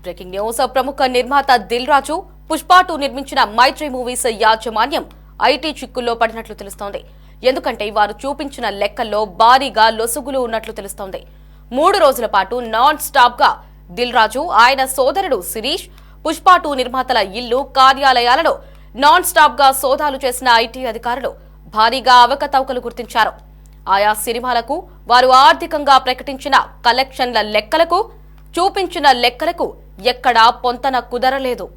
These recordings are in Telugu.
Breaking news. ప్రముఖ నిర్మాత దిల్ రాజు పుష్ప 2 నిర్మించిన మైత్రి మూవీస్ యాజమాన్యం ఐటీ చిక్కుల్లో పడినట్లు తెలుస్తోంది. ఎందుకంటే వారు చూపించిన లెక్కల్లో భారీగా లొసుగులు ఉన్నట్లు తెలుస్తోంది. 3 రోజుల పాటు నాన్ స్టాప్ గా దిల్ రాజు, ఆయన సోదరుడు శిరీష్ పుష్ప 2 నిర్మాతల ఇల్లు, కార్యాలయాలలో నాన్ స్టాప్ గా సోదాలు చేసిన ఐటీ అధికారులు భారీగా అవకతవకలు గుర్తించారు. ఆయా సినిమాలకు వారు ఆర్థికంగా ప్రకటించిన కలెక్షన్ల లెక్కలకు, చూపించిన లెక్కలకు ఎక్కడా పొంతన కుదరలేదు.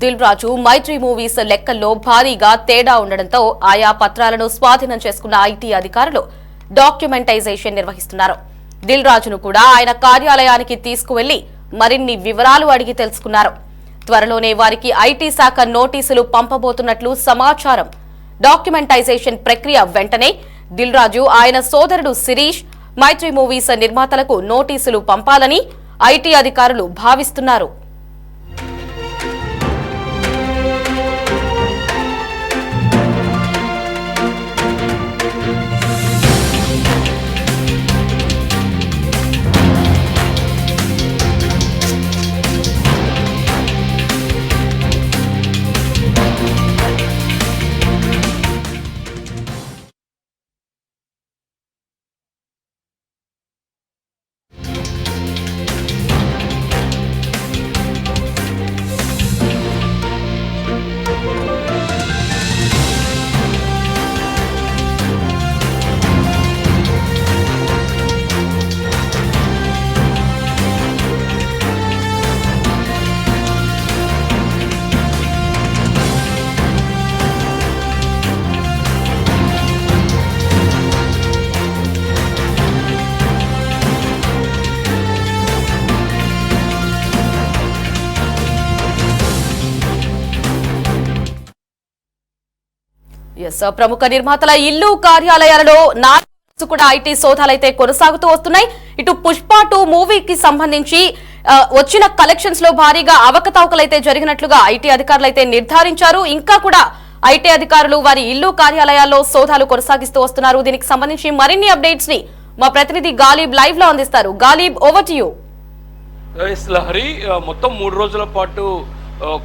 దిల్ రాజు మైత్రి మూవీస్ లెక్కల్లో భారీగా తేడా ఉండడంతో ఆయా పత్రాలను స్వాధీనం చేసుకున్న ఐటీ అధికారులు డాక్యుమెంటైజేషన్ నిర్వహిస్తున్నారు. దిల్ రాజును కూడా ఆయన కార్యాలయానికి తీసుకువెళ్లి మరిన్ని వివరాలు అడిగి తెలుసుకున్నారు. త్వరలోనే వారికి ఐటీ శాఖ నోటీసులు పంపబోతున్నట్లు సమాచారం. డాక్యుమెంటైజేషన్ ప్రక్రియ వెంటనే దిల్ రాజు, ఆయన సోదరుడు శిరీష్ మైత్రి మూవీస్ నిర్మాతలకు నోటీసులు పంపాలని ఐటీ అధికారులు భావిస్తున్నారు. ప్రముఖ నిర్మాతల ఇల్లు, కార్యాలయాలలో కూడా ఐటీ సోదాలైతే కొనసాగుతూ వస్తున్నాయి. ఇటు పుష్ప 2 మూవీకి సంబంధించి వచ్చిన కలెక్షన్స్ లో భారీగా అవకతవకలైతే జరిగినట్లుగా ఐటీ అధికారులు అయితే నిర్ధారించారు. ఇంకా కూడా ఐటీ అధికారులు వారి ఇల్లు, కార్యాలయాల్లో సోదాలు కొనసాగిస్తూ వస్తున్నారు. దీనికి సంబంధించి మరిన్ని అప్డేట్స్ ని మా ప్రతినిధి గాలిబ్ లైవ్ లో అందిస్తారు. Ghalib, over to you. Lahari, మొత్తం 3 రోజుల పాటు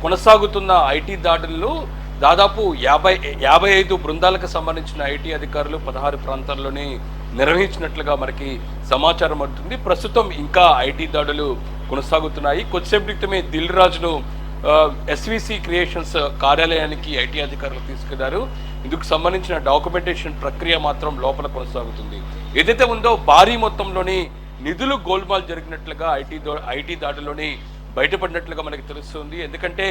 కొనసాగుతున్న ఐటీ దాడుల్లో దాదాపు 55 బృందాలకు సంబంధించిన ఐటీ అధికారులు 16 ప్రాంతాల్లోనే నిర్వహించినట్లుగా మనకి సమాచారం అవుతుంది. ప్రస్తుతం ఇంకా ఐటీ దాడులు కొనసాగుతున్నాయి. కొద్దిసేపు క్రితమే దిల్ రాజును ఎస్విసి క్రియేషన్స్ కార్యాలయానికి ఐటీ అధికారులు తీసుకెళ్లారు. ఇందుకు సంబంధించిన డాక్యుమెంటేషన్ ప్రక్రియ మాత్రం లోపల కొనసాగుతుంది. ఏదైతే ఉందో భారీ మొత్తంలోని నిధులు గోల్మాల్ జరిగినట్లుగా ఐటీ దాడిలోని బయటపడినట్లుగా మనకి తెలుస్తుంది. ఎందుకంటే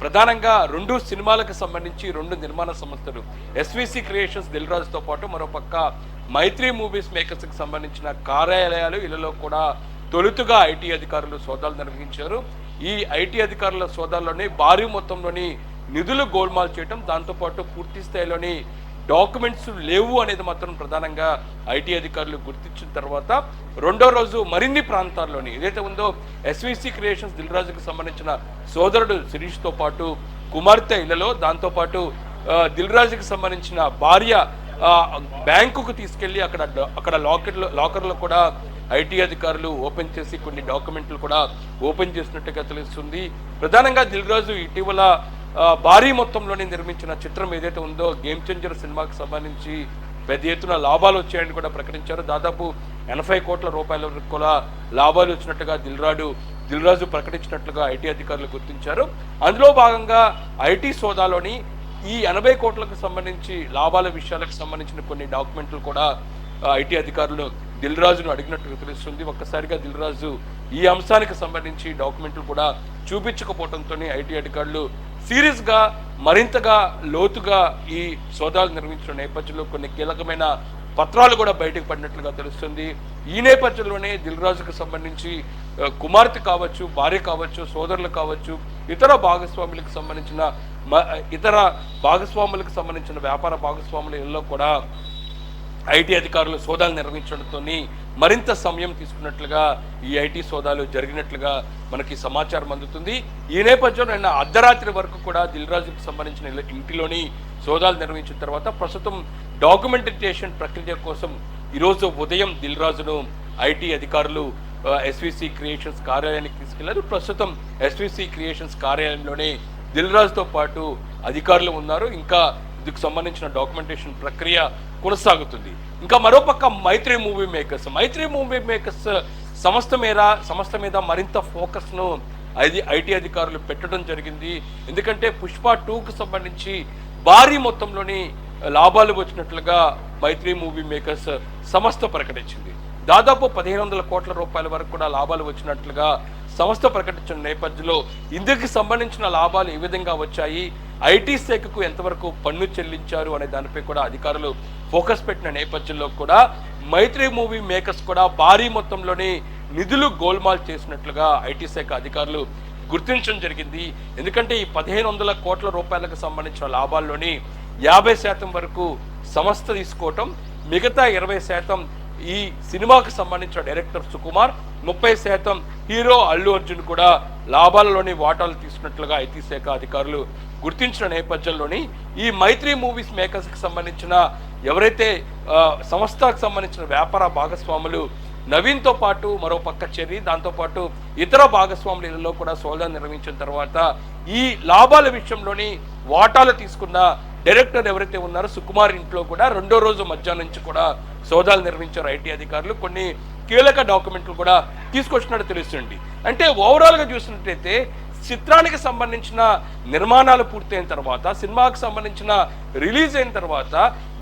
ప్రధానంగా 2 సినిమాలకు సంబంధించి 2 నిర్మాణ సంస్థలు ఎస్విసి క్రియేషన్స్ దిల్ రాజుతో పాటు మరోపక్క మైత్రి మూవీస్ మేకర్స్ కి సంబంధించిన కార్యాలయాలు, ఇళ్లలో కూడా తొలుతుగా ఐటీ అధికారులు సోదాలు నిర్వహించారు. ఈ ఐటీ అధికారుల సోదాల్లోనే భారీ మొత్తంలోని నిధులు గోల్మాల్ చేయడం, దాంతోపాటు పూర్తి స్థాయిలోని డాక్యుమెంట్స్ లేవు అనేది మాత్రం ప్రధానంగా ఐటీ అధికారులు గుర్తించిన తర్వాత రెండో రోజు మరిన్ని ప్రాంతాల్లోని ఏదైతే ఉందో ఎస్విసి క్రియేషన్స్ దిల్ రాజుకు సంబంధించిన సోదరుడు శిరీష్తో పాటు కుమార్తె ఇళ్లలో, దాంతోపాటు దిల్ రాజుకి సంబంధించిన భార్య బ్యాంకుకు తీసుకెళ్లి అక్కడ లాకర్లో కూడా ఐటీ అధికారులు ఓపెన్ చేసి కొన్ని డాక్యుమెంట్లు కూడా ఓపెన్ చేసినట్టుగా తెలుస్తుంది. ప్రధానంగా దిల్ రాజు ఇటీవల భారీ మొత్తంలోనే నిర్మించిన చిత్రం ఏదైతే ఉందో గేమ్ చేంజర్ సినిమాకి సంబంధించి పెద్ద ఎత్తున లాభాలు వచ్చాయని కూడా ప్రకటించారు. దాదాపు 80 కోట్ల రూపాయల వరకు కూడా లాభాలు వచ్చినట్టుగా దిల్ రాజు ప్రకటించినట్లుగా ఐటీ అధికారులు గుర్తించారు. అందులో భాగంగా ఐటీ సోదాలోని ఈ 80 కోట్లకు సంబంధించి లాభాల విషయాలకు సంబంధించిన కొన్ని డాక్యుమెంట్లు కూడా ఐటీ అధికారులు దిల్ రాజును అడిగినట్టుగా తెలుస్తుంది. ఒక్కసారిగా దిల్ రాజు ఈ అంశానికి సంబంధించి డాక్యుమెంట్లు కూడా చూపించకపోవడంతో ఐటీ అధికారులు సీరియస్ గా మరింతగా లోతుగా ఈ సోదాలు నిర్వహించిన నేపథ్యంలో కొన్ని కీలకమైన పత్రాలు కూడా బయటకు పడినట్లుగా తెలుస్తుంది. ఈ నేపథ్యంలోనే దిల్ రాజుకు సంబంధించి కుమార్తె కావచ్చు, భార్య కావచ్చు, సోదరులు కావచ్చు, ఇతర భాగస్వాములకు సంబంధించిన వ్యాపార భాగస్వాముల ఇళ్లలో కూడా ఐటీ అధికారులు సోదాలు నిర్వహించడంతో మరింత సమయం తీసుకున్నట్లుగా ఈ ఐటీ సోదాలు జరిగినట్లుగా మనకి సమాచారం అందుతుంది. ఈ నేపథ్యంలో నిన్న అర్ధరాత్రి వరకు కూడా దిల్ రాజుకు సంబంధించిన ఇంటిలోని సోదాలు నిర్వహించిన తర్వాత ప్రస్తుతం డాక్యుమెంటేషన్ ప్రక్రియ కోసం ఈరోజు ఉదయం దిల్ రాజును ఐటీ అధికారులు ఎస్విసి క్రియేషన్స్ కార్యాలయానికి తీసుకెళ్లారు. ప్రస్తుతం ఎస్విసి క్రియేషన్స్ కార్యాలయంలోనే దిల్ రాజుతో పాటు అధికారులు ఉన్నారు. ఇంకా ఇందుకు సంబంధించిన డాక్యుమెంటేషన్ ప్రక్రియ కొనసాగుతుంది. ఇంకా మరోపక్క మైత్రి మూవీ మేకర్స్ సంస్థ మీద మరింత ఫోకస్ను ఐటీ అధికారులు పెట్టడం జరిగింది. ఎందుకంటే పుష్ప 2కు సంబంధించి భారీ మొత్తంలోని లాభాలు వచ్చినట్లుగా మైత్రి మూవీ మేకర్స్ సంస్థ ప్రకటించింది. దాదాపు 1500 కోట్ల రూపాయల వరకు కూడా లాభాలు వచ్చినట్లుగా సంస్థ ప్రకటించిన నేపథ్యంలో ఇందుకు సంబంధించిన లాభాలు ఏ విధంగా వచ్చాయి, ఐటీ శాఖకు ఎంతవరకు పన్ను చెల్లించారు అనే దానిపై కూడా అధికారులు ఫోకస్ పెట్టిన నేపథ్యంలో కూడా మైత్రి మూవీ మేకర్స్ కూడా భారీ మొత్తంలోని నిధులు గోల్మాల్ చేసినట్లుగా ఐటీ శాఖ అధికారులు గుర్తించడం జరిగింది. ఎందుకంటే ఈ 1500 కోట్ల రూపాయలకు సంబంధించిన లాభాల్లోని 50% వరకు సంస్థ తీసుకోవటం, మిగతా 20% ఈ సినిమాకు సంబంధించిన డైరెక్టర్ సుకుమార్, 30% హీరో అల్లు అర్జున్ కూడా లాభాలలోని వాటాలు తీసుకున్నట్లుగా ఐటీ శాఖ అధికారులు గుర్తించిన నేపథ్యంలోని ఈ మైత్రి మూవీస్ మేకర్స్కి సంబంధించిన ఎవరైతే సంస్థకు సంబంధించిన వ్యాపార భాగస్వాములు నవీన్తో పాటు మరోపక్క చెర్రీ, దాంతోపాటు ఇతర భాగస్వాములలో కూడా సోదాలు నిర్వహించిన తర్వాత ఈ లాభాల విషయంలోని వాటాలు తీసుకున్న డైరెక్టర్ ఎవరైతే ఉన్నారో సుకుమార్ ఇంట్లో కూడా రెండో రోజు మధ్యాహ్నం నుంచి కూడా సోదాలు నిర్వహించారు ఐటీ అధికారులు. కొన్ని కీలక డాక్యుమెంట్లు కూడా తీసుకొచ్చినట్టు తెలుస్తుంది. అంటే ఓవరాల్గా చూసినట్టయితే చిత్రానికి సంబంధించిన నిర్మాణాలు పూర్తయిన తర్వాత, సినిమాకు సంబంధించిన రిలీజ్ అయిన తర్వాత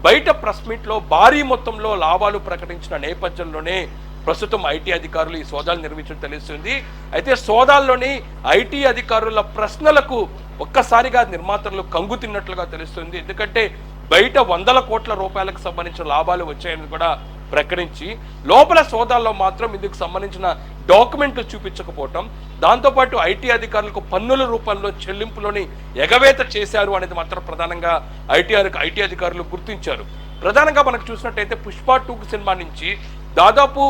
బయట ప్రెస్ మీట్లో భారీ మొత్తంలో లాభాలు ప్రకటించిన నేపథ్యంలోనే ప్రస్తుతం ఐటీ అధికారులు ఈ సోదాలు నిర్వహించడం తెలుస్తుంది. అయితే సోదాల్లోని ఐటీ అధికారుల ప్రశ్నలకు ఒక్కసారిగా నిర్మాతలు కంగు తిన్నట్లుగా తెలుస్తుంది. ఎందుకంటే బయట 100 కోట్ల రూపాయలకు సంబంధించిన లాభాలు వచ్చాయని కూడా ప్రకటించి లోపల సోదాల్లో మాత్రం ఇందుకు సంబంధించిన డాక్యుమెంట్లు చూపించకపోవటం, దాంతోపాటు ఐటీ అధికారులకు పన్నుల రూపంలో చెల్లింపులోని ఎగవేత చేశారు అనేది మాత్రం ప్రధానంగా ఐటీ అధికారులు గుర్తించారు. ప్రధానంగా మనకు చూసినట్టయితే పుష్ప 2 సినిమా నుంచి దాదాపు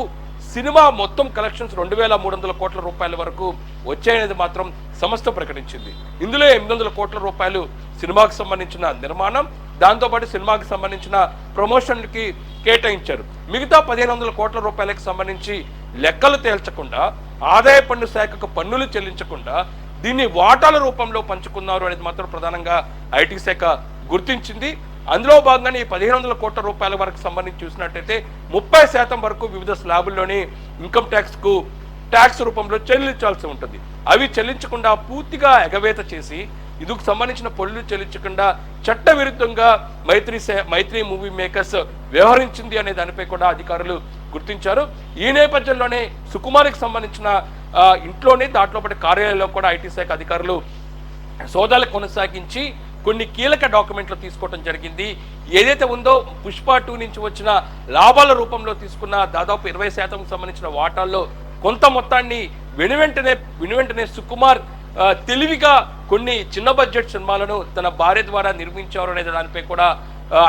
సినిమా మొత్తం కలెక్షన్స్ 2300 కోట్ల రూపాయల వరకు వచ్చాయనేది మాత్రం సంస్థ ప్రకటించింది. ఇందులో 800 కోట్ల రూపాయలు సినిమాకు సంబంధించిన నిర్మాణం, దాంతోపాటు సినిమాకి సంబంధించిన ప్రమోషన్కి కేటాయించారు. మిగతా 1500 కోట్ల రూపాయలకు సంబంధించి లెక్కలు తేల్చకుండా, ఆదాయ పన్ను శాఖకు పన్నులు చెల్లించకుండా దీన్ని వాటాల రూపంలో పంచుకున్నారు అనేది మాత్రం ప్రధానంగా ఐటీ శాఖ గుర్తించింది. అందులో భాగంగానే ఈ 1500 కోట్ల రూపాయల వరకు సంబంధించి చూసినట్టయితే 30% వరకు వివిధ స్లాబుల్లోని ఇన్కమ్ ట్యాక్స్ రూపంలో చెల్లించాల్సి ఉంటుంది. అవి చెల్లించకుండా పూర్తిగా ఎగవేత చేసి ఇందుకు సంబంధించిన పన్నులు చెల్లించకుండా చట్టవిరుద్ధంగా మైత్రి మూవీ మేకర్స్ వ్యవహరించింది అనే దానిపై కూడా అధికారులు గుర్తించారు. ఈ నేపథ్యంలోనే సుకుమార్కి సంబంధించిన ఇంట్లోనే దాంట్లో పాటు కార్యాలయంలో కూడా ఐటీ శాఖ అధికారులు సోదాలు కొనసాగించి కొన్ని కీలక డాక్యుమెంట్లు తీసుకోవడం జరిగింది. ఏదైతే ఉందో పుష్ప 2 నుంచి వచ్చిన లాభాల రూపంలో తీసుకున్న దాదాపు 20% సంబంధించిన వాటాల్లో కొంత మొత్తాన్ని వెనువెంటనే సుకుమార్ తెలివిగా కొన్ని చిన్న బడ్జెట్ సినిమాలను తన భార్య ద్వారా నిర్మించారు అనే దానిపై కూడా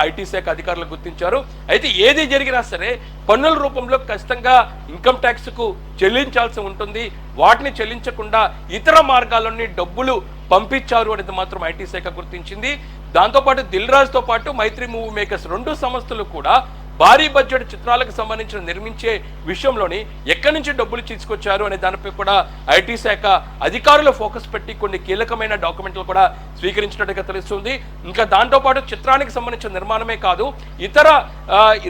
ఐటీ శాఖ అధికారులు గుర్తించారు. అయితే ఏది జరిగినా సరే పన్నుల రూపంలో ఖచ్చితంగా ఇన్కమ్ ట్యాక్స్కు చెల్లించాల్సి ఉంటుంది. వాటిని చెల్లించకుండా ఇతర మార్గాల్లోని డబ్బులు పంపించారు అనేది మాత్రం ఐటీ శాఖ గుర్తించింది. దాంతోపాటు దిల్ రాజుతో పాటు మైత్రి మూవీ మేకర్స్ 2 సంస్థలు కూడా భారీ బడ్జెట్ చిత్రాలకు సంబంధించిన నిర్మించే విషయంలోని ఎక్కడి నుంచి డబ్బులు తీసుకొచ్చారు అనే దానిపై కూడా ఐటీ శాఖ అధికారులు ఫోకస్ పెట్టి కొన్ని కీలకమైన డాక్యుమెంట్లు కూడా స్వీకరించినట్టుగా తెలుస్తుంది. ఇంకా దాంతోపాటు చిత్రానికి సంబంధించిన నిర్మాణమే కాదు, ఇతర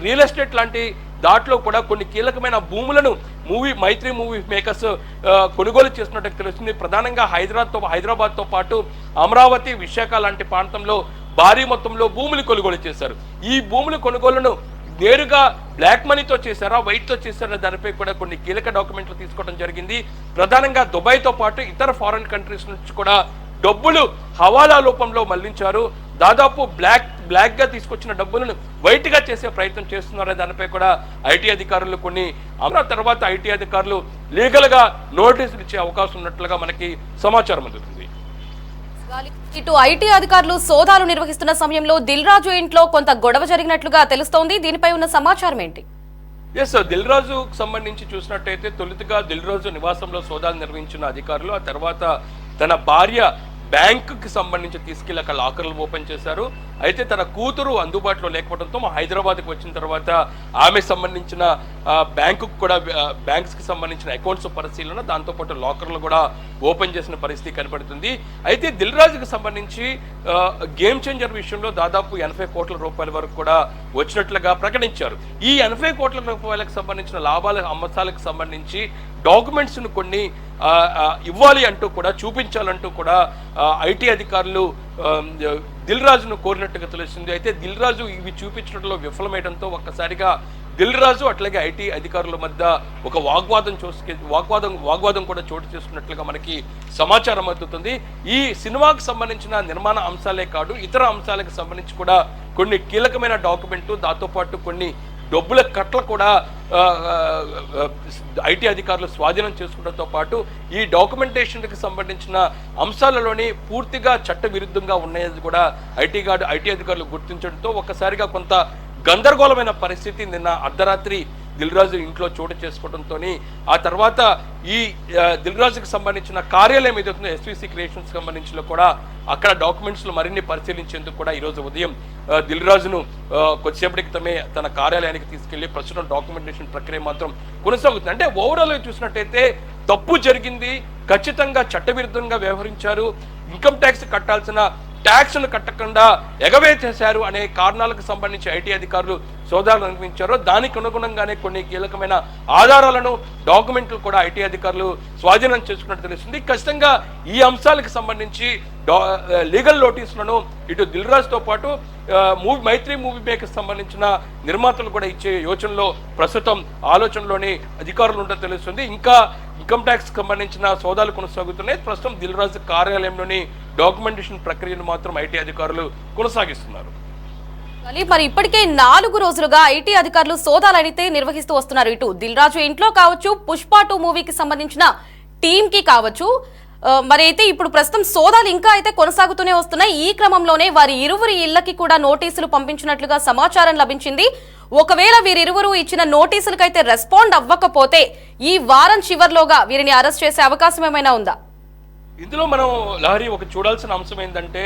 రియల్ ఎస్టేట్ లాంటి దాంట్లో కూడా కొన్ని కీలకమైన భూములను మైత్రి మూవీ మేకర్స్ కొనుగోలు చేసినట్టు తెలుస్తుంది. ప్రధానంగా హైదరాబాద్తో పాటు అమరావతి, విశాఖ లాంటి ప్రాంతంలో భారీ మొత్తంలో భూములు కొనుగోలు చేశారు. ఈ భూముల కొనుగోలును నేరుగా బ్లాక్ మనీతో చేశారా, వైట్తో చేశారా దానిపై కూడా కొన్ని కీలక డాక్యుమెంట్లు తీసుకోవడం జరిగింది. ప్రధానంగా దుబాయ్తో పాటు ఇతర ఫారెన్ కంట్రీస్ నుంచి కూడా డబ్బులు హవాలా రూపంలో మళ్లించారు. దాదాపు బ్లాక్ గా తీసుకొచ్చిన డబ్బులను వైట్ గా చేసే ప్రయత్నం చేస్తున్నారనే దానిపై కూడా ఐటీ అధికారులు కొన్ని తర్వాత ఐటీ అధికారులు లీగల్ గా నోటీసులు ఇచ్చే అవకాశం ఉన్నట్లుగా మనకి సమాచారం అందుతుంది. ఇటు ఐటీ అధికారులు సోదాలు నిర్వహిస్తున్న సమయంలో దిల్ రాజు ఇంట్లో కొంత గొడవ జరిగినట్లుగా తెలుస్తోంది. దీనిపై ఉన్న సమాచారం ఏంటి? ఎస్, దిల్ రాజుకు సంబంధించి చూసినట్టయితే తొలుతగా దిల్ రాజు నివాసంలో సోదాలు నిర్వహించిన అధికారులు ఆ తర్వాత తన భార్య బ్యాంకుకి సంబంధించి తీసుకెళ్లి అక్కడ లాకర్లు ఓపెన్ చేశారు. అయితే తన కూతురు అందుబాటులో లేకపోవడంతో హైదరాబాద్కి వచ్చిన తర్వాత ఆమె సంబంధించిన బ్యాంకుకు కూడా బ్యాంక్స్కి సంబంధించిన అకౌంట్స్ పరిశీలన, దాంతోపాటు లాకర్లు కూడా ఓపెన్ చేసిన పరిస్థితి కనబడుతుంది. అయితే దిల్ రాజుకు సంబంధించి గేమ్ చేంజర్ విషయంలో దాదాపు 80 కోట్ల రూపాయల వరకు కూడా వచ్చినట్లుగా ప్రకటించారు. ఈ 80 కోట్ల రూపాయలకు సంబంధించిన లాభాల అంశాలకు సంబంధించి డాక్యుమెంట్స్ ను కొన్ని ఇవ్వాలి అంటూ కూడా చూపించాలంటూ కూడా ఐటీ అధికారులు దిల్ రాజును కోరినట్టుగా తెలుస్తుంది. అయితే దిల్ రాజు ఇవి చూపించడంలో విఫలమయడంతో ఒక్కసారిగా దిల్ రాజు అట్లాగే ఐటీ అధికారుల మధ్య ఒక వాగ్వాదం కూడా చోటు చేసుకున్నట్లుగా మనకి సమాచారం అందుతుంది. ఈ సినిమాకు సంబంధించిన నిర్మాణ అంశాలే కాదు, ఇతర అంశాలకు సంబంధించి కూడా కొన్ని కీలకమైన డాక్యుమెంట్లు, దాంతోపాటు కొన్ని డబ్బుల కట్టలు కూడా ఐటీ అధికారులు స్వాధీనం చేసుకోవడంతో పాటు ఈ డాక్యుమెంటేషన్కి సంబంధించిన అంశాలలోని పూర్తిగా చట్ట విరుద్ధంగా ఉన్నాయని కూడా ఐటీ అధికారులు గుర్తించడంతో ఒక్కసారిగా కొంత గందరగోళమైన పరిస్థితి నిన్న అర్ధరాత్రి దిల్ రాజు ఇంట్లో చోటు చేసుకోవడంతో ఆ తర్వాత ఈ దిల్ రాజుకి సంబంధించిన కార్యాలయం ఏదైతుందో ఎస్వీసీ క్రియేషన్స్ సంబంధించిన కూడా అక్కడ డాక్యుమెంట్స్లు మరిన్ని పరిశీలించేందుకు కూడా ఈరోజు ఉదయం దిల్ రాజును కొద్దిసేపటి క్రితమే తన కార్యాలయానికి తీసుకెళ్లి ప్రస్తుతం డాక్యుమెంటేషన్ ప్రక్రియ మాత్రం కొనసాగుతుంది. అంటే ఓవరాల్ గా చూసినట్టయితే తప్పు జరిగింది, ఖచ్చితంగా చట్టవిరుద్ధంగా వ్యవహరించారు, ఇన్కమ్ ట్యాక్స్ కట్టాల్సిన ట్యాక్స్ను కట్టకుండా ఎగవేసేశారు అనే కారణాలకు సంబంధించి ఐటీ అధికారులు సోదాలు నిర్వహించారు. దానికి అనుగుణంగానే కొన్ని కీలకమైన ఆధారాలను, డాక్యుమెంట్లు కూడా ఐటీ అధికారులు స్వాధీనం చేసుకున్నట్టు తెలుస్తుంది. ఖచ్చితంగా ఈ అంశాలకు సంబంధించి లీగల్ నోటీసులను ఇటు దిల్ రాజుతో పాటు మైత్రి మూవీ మేకర్స్ సంబంధించిన నిర్మాతలు కూడా ఇచ్చే యోచనలో ప్రస్తుతం ఆలోచనలోని అధికారులు ఉంటో తెలుస్తుంది. ఇంకా ఇన్కమ్ ట్యాక్స్ సంబంధించిన సోదాలు కొనసాగుతున్నాయి. ప్రస్తుతం దిల్ రాజు కార్యాలయంలోని డాక్యుమెంటేషన్ ప్రక్రియను మాత్రం ఐటీ అధికారులు కొనసాగిస్తున్నారు. మరి ఇప్పటికే 4 రోజులుగా ఐటీ అధికారులు సోదాలైతే నిర్వహిస్తూ వస్తున్నారు. ఇటు దిల్ రాజు ఇంట్లో కావచ్చు, పుష్ప 2 మూవీకి సంబంధించిన టీమ్ కి కావచ్చు. మరి అయితే ఇప్పుడు ప్రస్తుతం సోదాలు ఇంకా అయితే కొనసాగుతూనే వస్తున్నాయి. ఈ క్రమంలోనే వారి ఇరువురి ఇళ్లకి కూడా నోటీసులు పంపించినట్లుగా సమాచారం లభించింది. ఒకవేళ వీరిరువురు ఇచ్చిన నోటీసులకైతే రెస్పాండ్ అవ్వకపోతే ఈ వారం చివర్లోగా వీరిని అరెస్ట్ చేసే అవకాశం ఏమైనా ఉందా? ఇందులో మనం లహరి ఒక చూడాల్సిన అంశం ఏంటంటే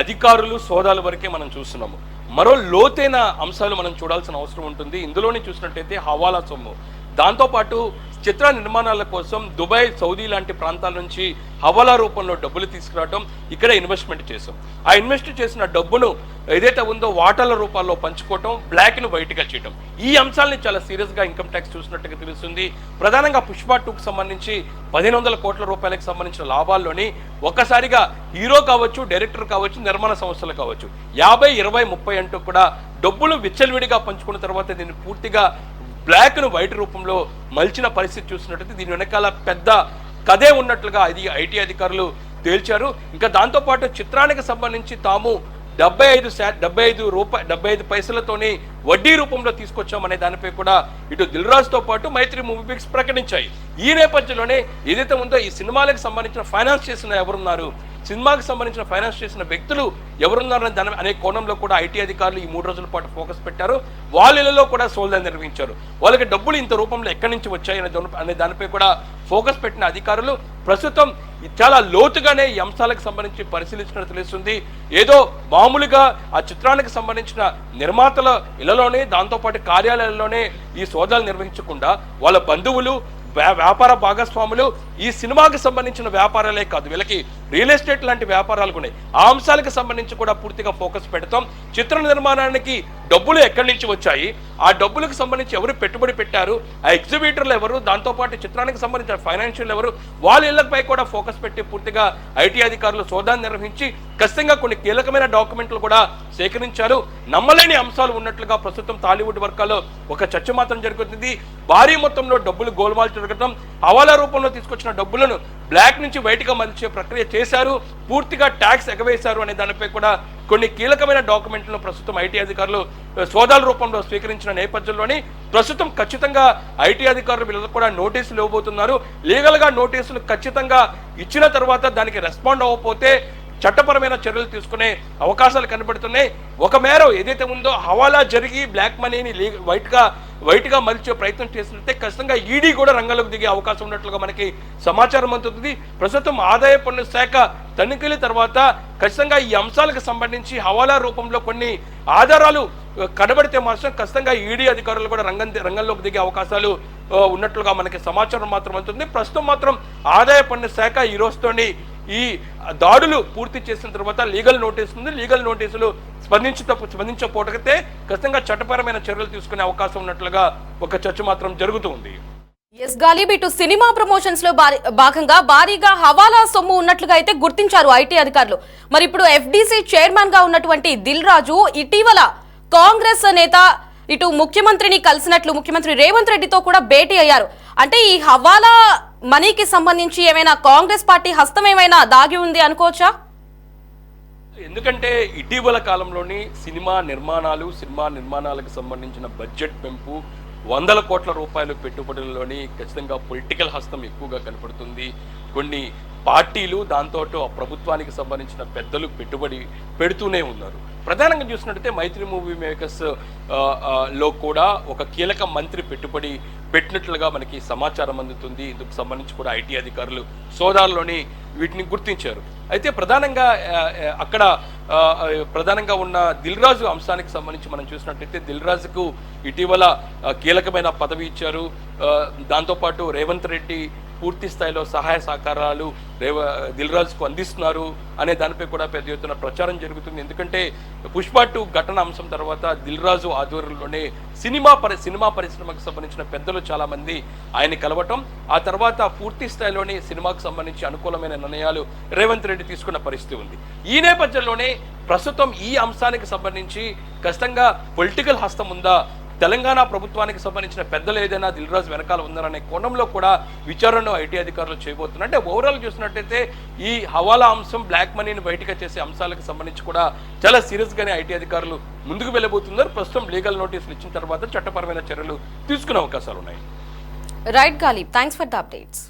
అధికారులు సోదాల వరకే మనం చూస్తున్నాము, మరో లోతైన అంశాలు మనం చూడాల్సిన అవసరం ఉంటుంది. ఇందులోనే చూసినట్టయితే హవాలా సొమ్ము, దాంతోపాటు చిత్ర నిర్మాణాల కోసం దుబాయ్, సౌదీ లాంటి ప్రాంతాల నుంచి హవాలా రూపంలో డబ్బులు తీసుకురావడం, ఇక్కడ ఇన్వెస్ట్మెంట్ చేసాం. ఆ ఇన్వెస్ట్ చేసిన డబ్బును ఏదైతే ఉందో వాటాల రూపాల్లో పంచుకోవటం, బ్లాక్ను వైట్గా చేయడం, ఈ అంశాలని చాలా సీరియస్గా ఇన్కమ్ ట్యాక్స్ చూసినట్టుగా తెలుస్తుంది. ప్రధానంగా పుష్ప 2కు సంబంధించి 1500 కోట్ల రూపాయలకు సంబంధించిన లాభాల్లోని ఒక్కసారిగా హీరో కావచ్చు, డైరెక్టర్ కావచ్చు, నిర్మాణ సంస్థలు కావచ్చు 50, 20, 30 అంటూ కూడా డబ్బులు విచ్చలవిడిగా పంచుకున్న తర్వాత దీన్ని పూర్తిగా బ్లాక్ను వైట్ రూపంలో మలిచిన పరిస్థితి చూసినట్టయితే దీని వెనకాల పెద్ద కథే ఉన్నట్లుగా ఐటీ అధికారులు తేల్చారు. ఇంకా దాంతోపాటు చిత్రానికి సంబంధించి తాము 75 పైసలతోని వడ్డీ రూపంలో తీసుకొచ్చామనే దానిపై కూడా ఇటు దిల్ రాజుతో పాటు మైత్రి మూవీ మేకర్స్ ప్రకటించాయి. ఈ నేపథ్యంలోనే ఏదైతే ఉందో ఈ సినిమాలకు సంబంధించిన ఫైనాన్స్ చేసిన ఎవరున్నారు, సినిమాకి సంబంధించిన ఫైనాన్స్ చేసిన వ్యక్తులు ఎవరున్నారని దాని అనే కోణంలో కూడా ఐటీ అధికారులు ఈ 3 రోజుల పాటు ఫోకస్ పెట్టారు. వాళ్ళలో కూడా సోదాలు నిర్వహించారు. వాళ్ళకి డబ్బులు ఇంత రూపంలో ఎక్కడి నుంచి వచ్చాయి అనే దానిపై కూడా ఫోకస్ పెట్టిన అధికారులు ప్రస్తుతం చాలా లోతుగానే ఈ అంశాలకు సంబంధించి పరిశీలించినట్టు తెలుస్తుంది. ఏదో మామూలుగా ఆ చిత్రానికి సంబంధించిన నిర్మాతల ఇళ్లలోనే, దాంతోపాటు కార్యాలయాల్లోనే ఈ సోదాలు నిర్వహించకుండా వాళ్ళ బంధువులు, వ్యాపార భాగస్వాములు, ఈ సినిమాకి సంబంధించిన వ్యాపారాలే కాదు, వీళ్ళకి రియల్ ఎస్టేట్ లాంటి వ్యాపారాలు ఉన్నాయి. ఆ అంశాలకు సంబంధించి కూడా పూర్తిగా ఫోకస్ పెడతాం. చిత్ర నిర్మాణానికి డబ్బులు ఎక్కడి నుంచి వచ్చాయి, ఆ డబ్బులకు సంబంధించి ఎవరు పెట్టుబడి పెట్టారు, ఆ ఎగ్జిబిటర్లు ఎవరు, దాంతోపాటు చిత్రానికి సంబంధించిన ఫైనాన్షియల్ ఎవరు, వాళ్ళ ఇళ్లపై కూడా ఫోకస్ పెట్టి పూర్తిగా ఐటీ అధికారులు సోదాన్ని నిర్వహించి ఖచ్చితంగా కొన్ని కీలకమైన డాక్యుమెంట్లు కూడా సేకరించారు. నమ్మలేని అంశాలు ఉన్నట్లుగా ప్రస్తుతం టాలీవుడ్ వర్గాల్లో ఒక చర్చ మాత్రం జరుగుతుంది. భారీ మొత్తంలో డబ్బులు గోల్మాల్ జరగడం, హవాలా రూపంలో తీసుకొచ్చిన డబ్బులను బ్లాక్ నుంచి వైట్గా మలిచే ప్రక్రియ చేశారు, పూర్తిగా ట్యాక్స్ ఎగవేశారు అనే దానిపై కూడా కొన్ని కీలకమైన డాక్యుమెంట్లను ప్రస్తుతం ఐటీ అధికారులు సోదాల రూపంలో స్వీకరించిన నేపథ్యంలోని ప్రస్తుతం ఖచ్చితంగా ఐటీ అధికారులు వీళ్ళకు కూడా నోటీసులు ఇవ్వబోతున్నారు. లీగల్గా నోటీసులు ఖచ్చితంగా ఇచ్చిన తర్వాత దానికి రెస్పాండ్ అవ్వకపోతే చట్టపరమైన చర్యలు తీసుకునే అవకాశాలు కనబడుతున్నాయి. ఒక మేర ఏదైతే ఉందో హవాలా జరిగి బ్లాక్ మనీని వైట్గా మలిచే ప్రయత్నం చేసినట్టే ఖచ్చితంగా ఈడీ కూడా రంగంలోకి దిగే అవకాశం ఉన్నట్లుగా మనకి సమాచారం అందుతుంది. ప్రస్తుతం ఆదాయ పన్ను శాఖ తనిఖీల తర్వాత ఖచ్చితంగా ఈ అంశాలకు సంబంధించి హవాలా రూపంలో కొన్ని ఆధారాలు కనబడితే మాత్రం ఖచ్చితంగా ఈడీ అధికారులు కూడా రంగంలోకి దిగే అవకాశాలు ఉన్నట్లుగా మనకి సమాచారం మాత్రం అందుతుంది. ప్రస్తుతం మాత్రం ఆదాయ పన్ను శాఖ ఈ రోజుతోని ఈ దాడులు పూర్తి చేసిన తర్వాత లీగల్ నోటీస్ ఉంది. లీగల్ నోటీసులు స్పందించకపోతే ఖచ్చితంగా చట్టపరమైన చర్యలు తీసుకునే అవకాశం ఉన్నట్లుగా ఒక చర్చ మాత్రం జరుగుతుంది. ఎస్ గాలిబ్, ఇటు సినిమా ప్రమోషన్స్ లో భాగంగా భారీగా హవాలా సొమ్ము ఉన్నట్లుగా అయితే గుర్తించారు ఐటీ అధికారులు. మరి ఇప్పుడు ఎఫ్డీసీ చైర్మన్ గా ఉన్నటువంటి దిల్ రాజు ఇటీవల కాంగ్రెస్ నేత ఇటు ముఖ్యమంత్రిని కలిసినట్లు ముఖ్యమంత్రి రేవంత్ రెడ్డితో కూడా భేటీ అయ్యారు. అంటే ఈ హవాలా మనీకి సంబంధించి ఏమైనా కాంగ్రెస్ పార్టీ హస్తం ఏమైనా దాగి ఉంది అనుకోవచ్చా? ఎందుకంటే ఇటీవల కాలంలోని సినిమా నిర్మాణాలకు సంబంధించిన బడ్జెట్ పెంపు, 100 కోట్ల రూపాయల పెట్టుబడుల్లోని ఖచ్చితంగా పొలిటికల్ హస్తం ఎక్కువగా కనపడుతుంది. కొన్ని పార్టీలు దాంతో ప్రభుత్వానికి సంబంధించిన పెద్దలు పెట్టుబడి పెడుతూనే ఉన్నారు. ప్రధానంగా చూసినట్టయితే మైత్రి మూవీ మేకర్స్ లో కూడా ఒక కీలక మంత్రి పెట్టుబడి పెట్టినట్లుగా మనకి సమాచారం అందుతుంది. ఇందుకు సంబంధించి కూడా ఐటీ అధికారులు సోదాల్లోని వీటిని గుర్తించారు. అయితే ప్రధానంగా ఉన్న దిల్ రాజు అంశానికి సంబంధించి మనం చూసినట్టయితే దిల్ రాజుకు ఇటీవల కీలకమైన పదవి ఇచ్చారు. దాంతోపాటు రేవంత్ రెడ్డి పూర్తి స్థాయిలో సహాయ సహకారాలు దిల్ రాజుకు అందిస్తున్నారు అనే దానిపై కూడా పెద్ద ఎత్తున ప్రచారం జరుగుతుంది. ఎందుకంటే పుష్ప 2 ఘటన అంశం తర్వాత దిల్ రాజు ఆధ్వర్యంలోనే సినిమా పరిశ్రమకు సంబంధించిన పెద్దలు చాలా మంది ఆయన కలవటం, ఆ తర్వాత పూర్తి స్థాయిలోనే సినిమాకు సంబంధించి అనుకూలమైన నిర్ణయాలు రేవంత్ రెడ్డి తీసుకున్న పరిస్థితి ఉంది. ఈ నేపథ్యంలోనే ప్రస్తుతం ఈ అంశానికి సంబంధించి ఖచ్చితంగా పొలిటికల్ హస్తం ఉందా, తెలంగాణ ప్రభుత్వానికి సంబంధించిన పెద్దలు ఏదైనా దిల్ రాజు వెనకాల ఉందనే కోణంలో కూడా విచారణను ఐటీ అధికారులు చేయబోతున్నారు. అంటే ఓవరాల్ చూసినట్టయితే ఈ హవాలా అంశం, బ్లాక్ మనీని బయటగా చేసే అంశాలకు సంబంధించి కూడా చాలా సీరియస్గానే ఐటీ అధికారులు ముందుకు వెళ్ళబోతున్నారు. ప్రస్తుతం లీగల్ నోటీసులు ఇచ్చిన తర్వాత చట్టపరమైన చర్యలు తీసుకునే అవకాశాలు ఉన్నాయి. Right Ghalib, thanks for the updates.